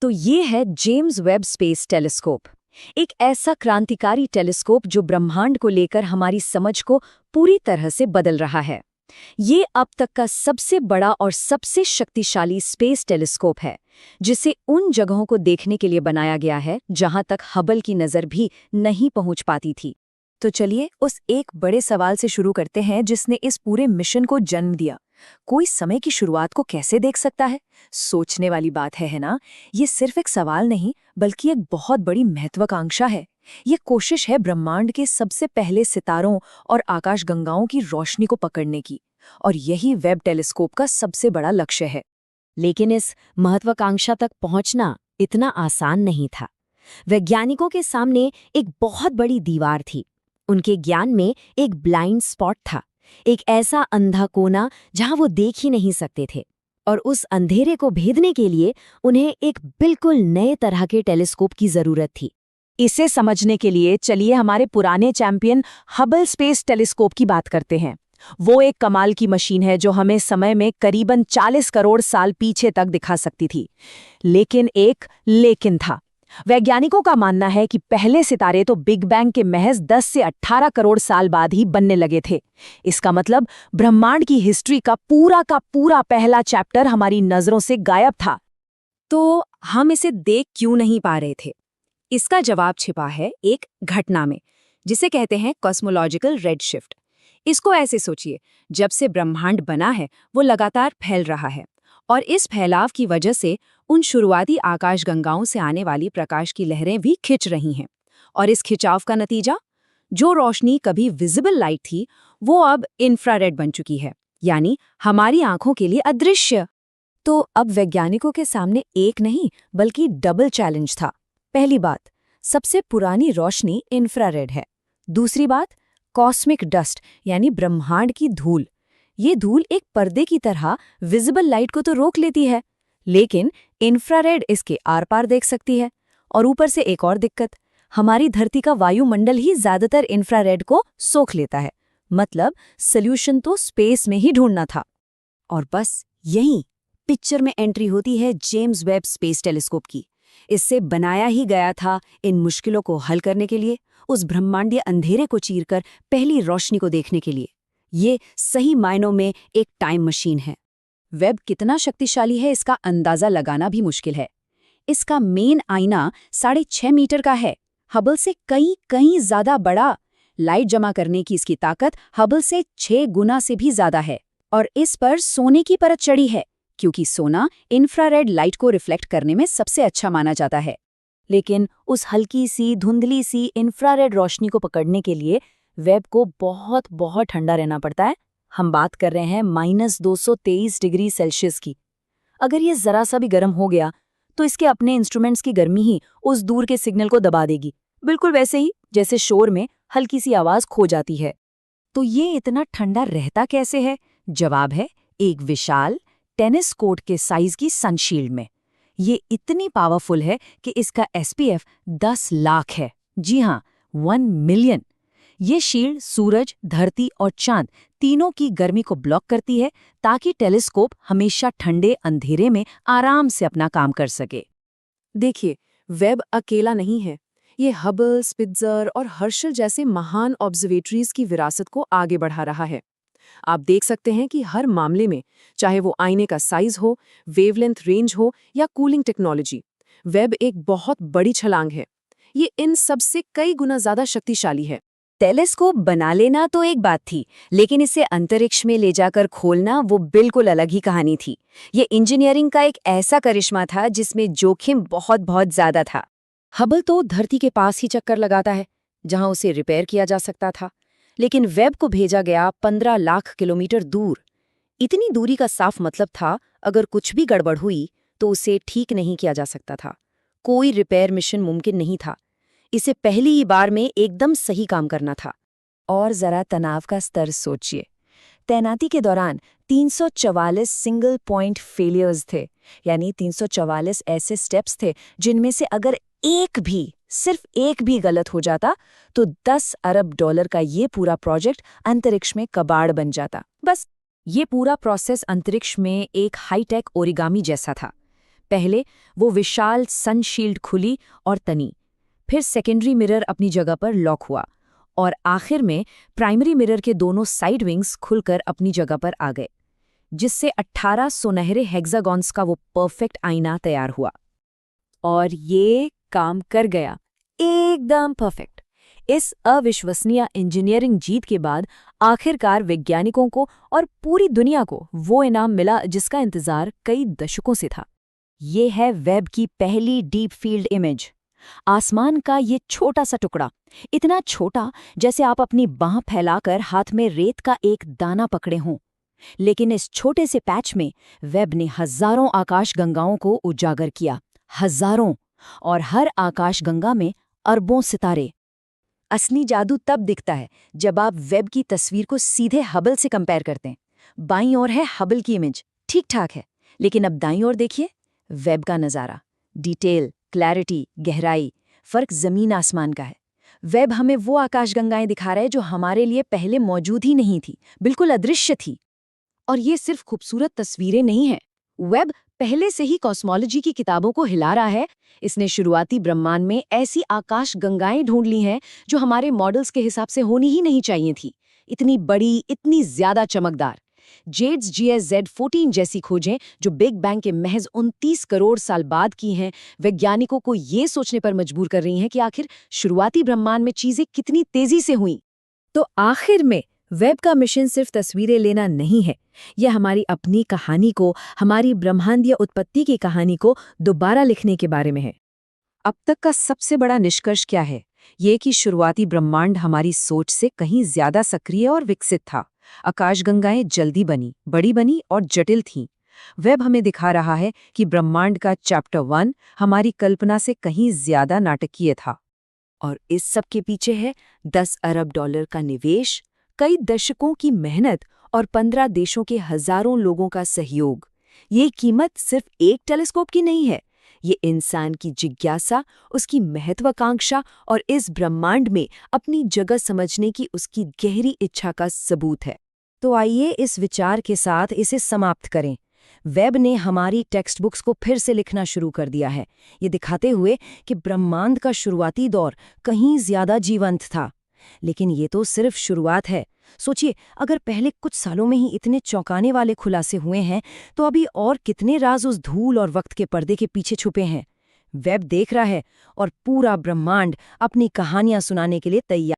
तो ये है जेम्स वेब स्पेस टेलीस्कोप, एक ऐसा क्रांतिकारी टेलीस्कोप जो ब्रह्मांड को लेकर हमारी समझ को पूरी तरह से बदल रहा है। ये अब तक का सबसे बड़ा और सबसे शक्तिशाली स्पेस टेलीस्कोप है, जिसे उन जगहों को देखने के लिए बनाया गया है जहां तक हबल की नज़र भी नहीं पहुंच पाती थी। तो चलिए उस एक बड़े सवाल से शुरू करते हैं जिसने इस पूरे मिशन को जन्म दिया। कोई समय की शुरुआत को कैसे देख सकता है? सोचने वाली बात है ना? ये सिर्फ एक सवाल नहीं बल्कि एक बहुत बड़ी महत्वाकांक्षा है। ये कोशिश है ब्रह्मांड के सबसे पहले सितारों और आकाशगंगाओं की रोशनी को पकड़ने की, और यही वेब टेलीस्कोप का सबसे बड़ा लक्ष्य है। लेकिन इस महत्वाकांक्षा तक पहुंचना इतना आसान नहीं था। वैज्ञानिकों के सामने एक बहुत बड़ी दीवार थी। उनके ज्ञान में एक ब्लाइंड स्पॉट था, एक ऐसा अंधा कोना जहां वो देख ही नहीं सकते थे। और उस अंधेरे को भेदने के लिए उन्हें एक बिल्कुल नए तरह के टेलीस्कोप की जरूरत थी। इसे समझने के लिए चलिए हमारे पुराने चैंपियन हबल स्पेस टेलीस्कोप की बात करते हैं। वो एक कमाल की मशीन है जो हमें समय में करीबन 40 करोड़ साल पीछे तक दिखा सकती थी। लेकिन एक लेकिन था। वैज्ञानिकों का मानना है कि पहले सितारे तो बिग बैंग के महज 10 से 18 करोड़ साल बाद ही बनने लगे थे। इसका मतलब ब्रह्मांड की हिस्ट्री का पूरा पहला चैप्टर हमारी नजरों से गायब था। तो हम इसे देख क्यों नहीं पा रहे थे? इसका जवाब छिपा है एक घटना में, जिसे कहते हैं कॉस्मोलॉजिकल रेडशिफ्ट। इसको ऐसे सोचिए, जब से ब्रह्मांड बना है वो लगातार फैल रहा है, और इस फैलाव की वजह से उन शुरुआती आकाशगंगाओं से आने वाली प्रकाश की लहरें भी खिंच रही हैं। और इस खिंचाव का नतीजा, जो रोशनी कभी विजिबल लाइट थी वो अब इंफ्रारेड बन चुकी है, यानी हमारी आंखों के लिए अदृश्य। तो अब वैज्ञानिकों के सामने एक नहीं बल्कि डबल चैलेंज था। पहली बात, सबसे पुरानी रोशनी इंफ्रारेड है। दूसरी बात, कॉस्मिक डस्ट यानी ब्रह्मांड की धूल। ये धूल एक पर्दे की तरह विजिबल लाइट को तो रोक लेती है, लेकिन इंफ्रारेड इसके आर पार देख सकती है। और ऊपर से एक और दिक्कत, हमारी धरती का वायुमंडल ही ज्यादातर इंफ्रारेड को सोख लेता है। मतलब सॉल्यूशन तो स्पेस में ही ढूंढना था। और बस यहीं पिक्चर में एंट्री होती है जेम्स वेब स्पेस टेलीस्कोप की। इससे बनाया ही गया था इन मुश्किलों को हल करने के लिए, उस ब्रह्मांडीय अंधेरे को चीरकर पहली रोशनी को देखने के लिए। ये सही मायनों में एक टाइम मशीन है। वेब कितना शक्तिशाली है इसका अंदाजा लगाना भी मुश्किल है। इसका मेन आईना 6.5 मीटर का है, हबल से कई ज्यादा बड़ा। लाइट जमा करने की इसकी ताकत हबल से 6 गुना से भी ज्यादा है। और इस पर सोने की परत चढ़ी है, क्योंकि सोना इंफ्रारेड लाइट को रिफ्लेक्ट करने में सबसे अच्छा माना जाता है। लेकिन उस हल्की सी धुंधली सी इंफ्रारेड रोशनी को पकड़ने के लिए वेब को बहुत ठंडा रहना पड़ता है। हम बात कर रहे हैं -223 डिग्री सेल्सियस की। अगर ये जरा सा भी गर्म हो गया तो इसके अपने इंस्ट्रूमेंट्स की गर्मी ही उस दूर के सिग्नल को दबा देगी, बिल्कुल वैसे ही जैसे शोर में हल्की सी आवाज खो जाती है। तो ये इतना ठंडा रहता कैसे है? जवाब है एक विशाल टेनिस कोर्ट के साइज की सनशील्ड में। ये इतनी पावरफुल है कि इसका SPF 10 लाख है। जी हाँ, 1 मिलियन। ये शील्ड सूरज, धरती और चांद तीनों की गर्मी को ब्लॉक करती है, ताकि टेलीस्कोप हमेशा ठंडे अंधेरे में आराम से अपना काम कर सके। देखिए, वेब अकेला नहीं है। ये हबल, स्पिट्जर और हर्शल जैसे महान ऑब्जर्वेटरीज की विरासत को आगे बढ़ा रहा है। आप देख सकते हैं कि हर मामले में, चाहे वो आईने का साइज हो, वेवलेंथ रेंज हो या कूलिंग टेक्नोलॉजी, वेब एक बहुत बड़ी छलांग है। ये इन सब से कई गुना ज्यादा शक्तिशाली है। टेलीस्कोप बना लेना तो एक बात थी, लेकिन इसे अंतरिक्ष में ले जाकर खोलना वो बिल्कुल अलग ही कहानी थी। ये इंजीनियरिंग का एक ऐसा करिश्मा था जिसमें जोखिम बहुत ज्यादा था। हबल तो धरती के पास ही चक्कर लगाता है, जहां उसे रिपेयर किया जा सकता था, लेकिन वेब को भेजा गया 15 लाख किलोमीटर दूर। इतनी दूरी का साफ मतलब था, अगर कुछ भी गड़बड़ हुई तो उसे ठीक नहीं किया जा सकता था। कोई रिपेयर मिशन मुमकिन नहीं था। इसे पहली ही बार में एकदम सही काम करना था। और जरा तनाव का स्तर सोचिए। तैनाती के दौरान 344 सिंगल पॉइंट फेलियर्स थे, यानी 344 ऐसे स्टेप्स थे जिनमें से अगर सिर्फ एक भी गलत हो जाता तो $10 अरब का ये पूरा प्रोजेक्ट अंतरिक्ष में कबाड़ बन जाता। बस ये पूरा प्रोसेस अंतरिक्ष में एक हाईटेक ओरिगामी जैसा था। पहले वो विशाल सनशील्ड खुली और तनी, फिर सेकेंडरी मिरर अपनी जगह पर लॉक हुआ, और आखिर में प्राइमरी मिरर के दोनों साइड विंग्स खुलकर अपनी जगह पर आ गए, जिससे 18 सुनहरे हेक्सागॉन्स का वो परफेक्ट आईना तैयार हुआ। और ये काम कर गया, एकदम परफेक्ट। इस अविश्वसनीय इंजीनियरिंग जीत के बाद आखिरकार वैज्ञानिकों को और पूरी दुनिया को वो इनाम मिला जिसका इंतजार कई दशकों से था। ये है वेब की पहली डीप फील्ड इमेज। आसमान का ये छोटा सा टुकड़ा, इतना छोटा जैसे आप अपनी बांह फैलाकर हाथ में रेत का एक दाना पकड़े हों। लेकिन इस छोटे से पैच में वेब ने हजारों आकाशगंगाओं को उजागर किया, हजारों, और हर आकाशगंगा में अरबों सितारे। असली जादू तब दिखता है जब आप वेब की तस्वीर को सीधे हबल से कंपेयर करते हैं। बाईं ओर है हबल की इमेज, ठीक ठाक है, लेकिन अब दाईं ओर देखिए, वेब का नज़ारा, डिटेल, क्लैरिटी, गहराई, फर्क जमीन आसमान का है। वेब हमें वो आकाशगंगाएं दिखा रहा है जो हमारे लिए पहले मौजूद ही नहीं थी, बिल्कुल अदृश्य थी। और ये सिर्फ खूबसूरत तस्वीरें नहीं हैं। वेब पहले से ही कॉस्मोलॉजी की किताबों को हिला रहा है। इसने शुरुआती ब्रह्मांड में ऐसी आकाश गंगाएं ढूंढ ली हैं जो हमारे मॉडल्स के हिसाब से होनी ही नहीं चाहिए थी। इतनी बड़ी, इतनी ज्यादा चमकदार। जेड्स GSZ-14 जैसी खोजें जो बिग बैंग के महज 29 करोड़ साल बाद की हैं, वैज्ञानिकों को ये सोचने पर मजबूर कर रही हैं कि आखिर शुरुआती ब्रह्मांड में चीजें कितनी तेजी से हुईं। तो आखिर में वेब का मिशन सिर्फ तस्वीरें लेना नहीं है, यह हमारी अपनी कहानी को, हमारी ब्रह्मांडीय उत्पत्ति की कहानी को दोबारा लिखने के बारे में है। अब तक का सबसे बड़ा निष्कर्ष क्या है? ये कि शुरुआती ब्रह्मांड हमारी सोच से कहीं ज्यादा सक्रिय और विकसित था। आकाशगंगाएं जल्दी बनी, बड़ी बनी और जटिल थीं। वेब हमें दिखा रहा है कि ब्रह्मांड का चैप्टर 1 हमारी कल्पना से कहीं ज्यादा नाटकीय था। और इस सब के पीछे है $10 अरब का निवेश, कई दशकों की मेहनत और 15 देशों के हजारों लोगों का सहयोग। ये कीमत सिर्फ एक टेलीस्कोप की नहीं है, ये इंसान की जिज्ञासा, उसकी महत्वाकांक्षा और इस ब्रह्मांड में अपनी जगह समझने की उसकी गहरी इच्छा का सबूत है। तो आइए इस विचार के साथ इसे समाप्त करें। वेब ने हमारी टेक्स्ट बुक्स को फिर से लिखना शुरू कर दिया है, ये दिखाते हुए कि ब्रह्मांड का शुरुआती दौर कहीं ज्यादा जीवंत था। लेकिन ये तो सिर्फ शुरुआत है। सोचिए, अगर पहले कुछ सालों में ही इतने चौंकाने वाले खुलासे हुए हैं, तो अभी और कितने राज उस धूल और वक्त के पर्दे के पीछे छुपे हैं। वेब देख रहा है और पूरा ब्रह्मांड अपनी कहानियां सुनाने के लिए तैयार